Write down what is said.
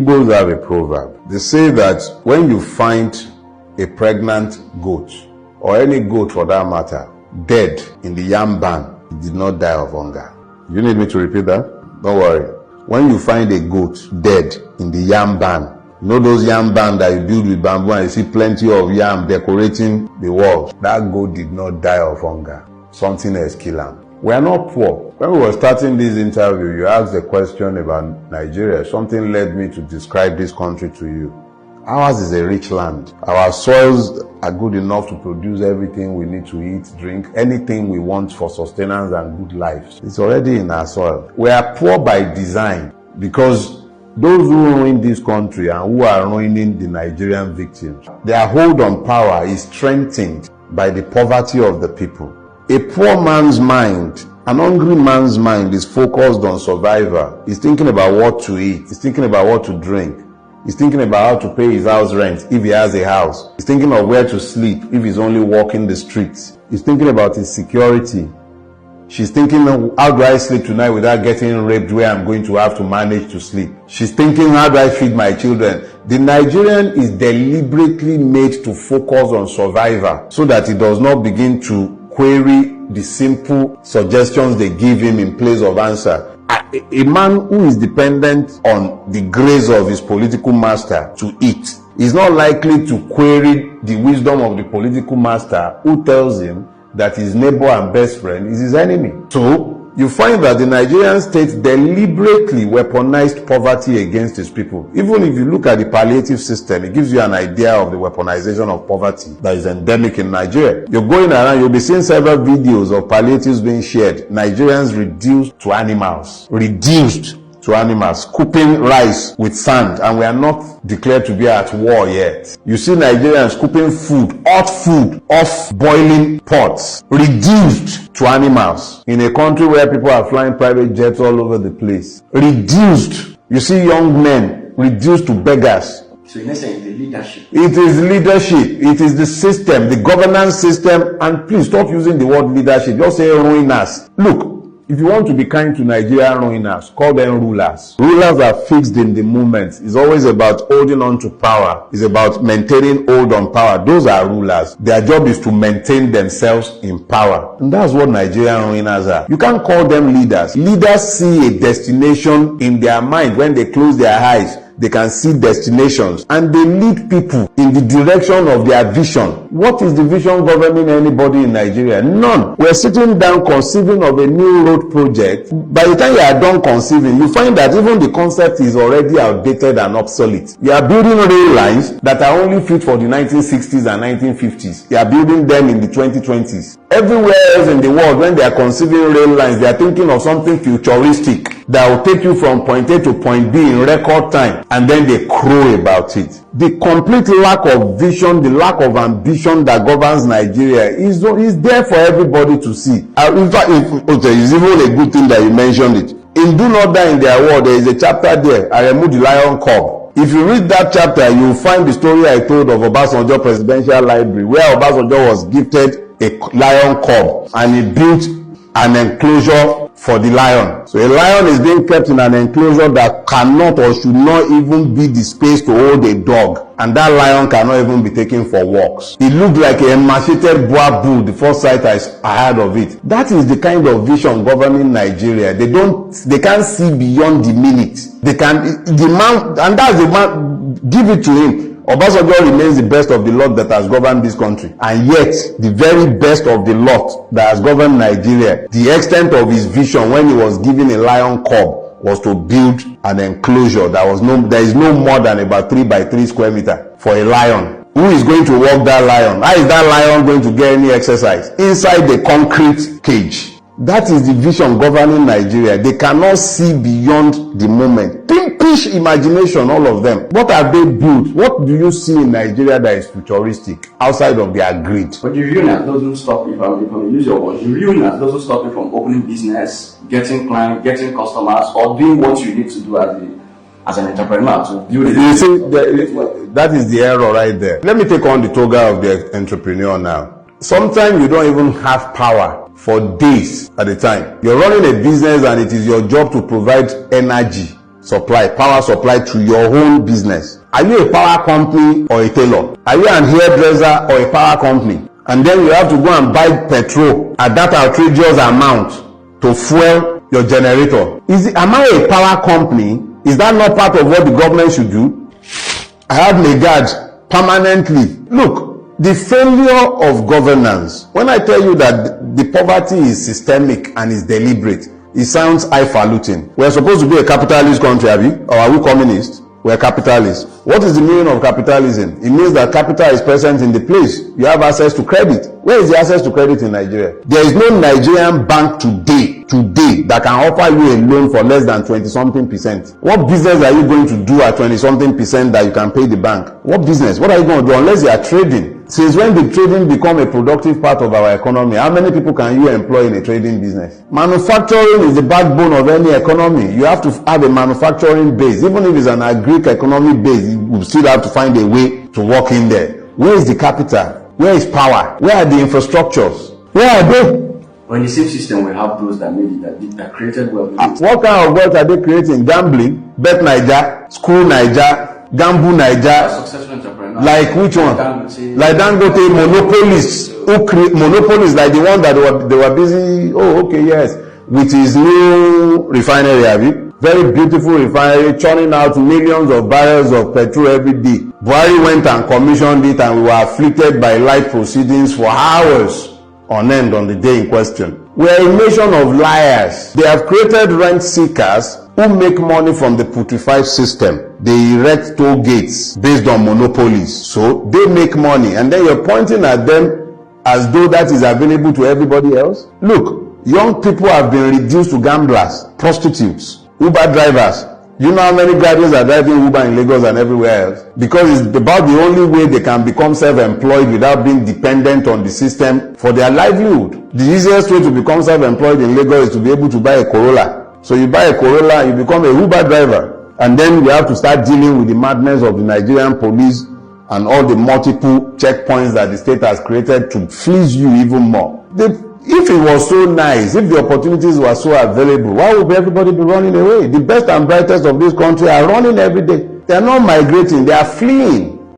Igbos have a proverb. They say that when you find a pregnant goat, or any goat for that matter, dead in the yam barn, it did not die of hunger. You need me to repeat that? Don't worry. When you find a goat dead in the yam barn, you know those yam barn that you build with bamboo and you see plenty of yam decorating the walls? That goat did not die of hunger. Something else killed him. We are not poor. When we were starting this interview, you asked a question about Nigeria. Something led me to describe this country to you. Ours is a rich land. Our soils are good enough to produce everything we need to eat, drink, anything we want for sustenance and good life. It's already in our soil. We are poor by design because those who ruin this country and who are ruining the Nigerian victims, their hold on power is strengthened by the poverty of the people. A poor man's mind, an hungry man's mind is focused on survival. He's thinking about what to eat. He's thinking about what to drink. He's thinking about how to pay his house rent if he has a house. He's thinking of where to sleep if he's only walking the streets. He's thinking about his security. She's thinking, how do I sleep tonight without getting raped where I'm going to have to manage to sleep? She's thinking, how do I feed my children? The Nigerian is deliberately made to focus on survival so that he does not begin to query the simple suggestions they give him in place of answer. A man who is dependent on the grace of his political master to eat is not likely to query the wisdom of the political master who tells him that his neighbor and best friend is his enemy. So, you find that the Nigerian state deliberately weaponized poverty against its people. Even if you look at the palliative system, it gives you an idea of the weaponization of poverty that is endemic in Nigeria. You're going around, you'll be seeing several videos of palliatives being shared. Nigerians reduced to animals. Scooping rice with sand, and we are not declared to be at war yet. You see Nigerians scooping food, hot food, off boiling pots, reduced to animals in a country where people are flying private jets all over the place. Reduced. You see young men reduced to beggars. So in essence, the leadership. It is leadership. It is the system, the governance system, and please stop using the word leadership. Just say ruiners. Look, if you want to be kind to Nigerian ruiners, call them rulers. Rulers are fixed in the moment. It's always about holding on to power. It's about maintaining hold on power. Those are rulers. Their job is to maintain themselves in power. And that's what Nigerian ruiners are. You can't call them leaders. Leaders see a destination in their mind. When they close their eyes, they can see destinations and they lead people in the direction of their vision. What is the vision governing anybody in Nigeria? None. We're sitting down conceiving of a new road project. By the time you are done conceiving, you find that even the concept is already outdated and obsolete. You are building rail lines that are only fit for the 1960s and 1950s. You are building them in the 2020s. Everywhere else in the world, when they are conceiving rail lines, they are thinking of something futuristic that will take you from point A to point B in record time, and then they crow about it. The complete lack of vision, the lack of ambition that governs Nigeria is there for everybody to see. In fact, it's even a good thing that you mentioned it. In Do Not Die in Their War, there is a chapter there, I Removed the Lion Cub. If you read that chapter, you will find the story I told of Obasanjo Presidential Library, where Obasanjo was gifted a lion cub and he built an enclosure for the lion. So a lion is being kept in an enclosure that cannot or should not even be the space to hold a dog, and that lion cannot even be taken for walks. It looked like an emaciated boar bull the first sight I had of it. That is the kind of vision governing Nigeria. They can't see beyond the minute. They can demand, and that's the man, give it to him. Obasanjo remains the best of the lot that has governed this country, and yet the very best of the lot that has governed Nigeria, the extent of his vision when he was given a lion cub was to build an enclosure there is no more than about 3 by 3 square meter for a lion. Who is going to walk that lion? How is that lion going to get any exercise? Inside the concrete cage. That is the vision governing Nigeria. They cannot see beyond the moment. Pimpish imagination, all of them. What have they built? What do you see in Nigeria that is futuristic outside of their greed? But the realness doesn't stop you from use your words. The realness doesn't stop you from opening business, getting clients, getting customers, or doing what you need to do as an entrepreneur to build it. You see, that is the error right there. Let me take on the toga of the entrepreneur now. Sometimes you don't even have power for days at a time. You're running a business and it is your job to provide energy supply, power supply to your own business. Are you a power company or a tailor? Are you an hairdresser or a power company? And then you have to go and buy petrol at that outrageous amount to fuel your generator. Am I a power company? Is that not part of what the government should do? I have Megad permanently. Look, the failure of governance, when I tell you that the poverty is systemic and is deliberate, it sounds highfalutin. We're supposed to be a capitalist country, are we? Or are we communists? We're capitalists. What is the meaning of capitalism? It means that capital is present in the place. You have access to credit. Where is the access to credit in Nigeria? There is no Nigerian bank today that can offer you a loan for less than 20-something%. What business are you going to do at 20-something% that you can pay the bank? What business? What are you going to do unless you are trading? Since when did trading become a productive part of our economy? How many people can you employ in a trading business? Manufacturing is the backbone of any economy. You have to have a manufacturing base. Even if it's an agric economic base, you still have to find a way to work in there. Where is the capital? Where is power? Where are the infrastructures? Where are they? But in the same system, we have those that made it, that created wealth. What kind of wealth are they creating? Gambling, Bet Naija, School Naija, Gamble Naija. Successful entrepreneurs. Like which one? Like Dangote, monopolists. Who create monopolists like the one that they were busy? Oh, okay, yes, with his new refinery, have you? Very beautiful refinery, churning out millions of barrels of petrol every day. Buhari went and commissioned it, and we were afflicted by light proceedings for hours on end on the day in question. We are a nation of liars. They have created rent seekers who make money from the putrefied system. They erect toll gates based on monopolies. So they make money, and then you're pointing at them as though that is available to everybody else. Look, young people have been reduced to gamblers, prostitutes, Uber drivers. You know how many graduates are driving Uber in Lagos and everywhere else? Because it's about the only way they can become self-employed without being dependent on the system for their livelihood. The easiest way to become self-employed in Lagos is to be able to buy a Corolla. So you buy a Corolla, you become a Uber driver. And then you have to start dealing with the madness of the Nigerian police and all the multiple checkpoints that the state has created to fleece you even more. If it was so nice, if the opportunities were so available, why would everybody be running away? The best and brightest of this country are running every day. They are not migrating, they are fleeing.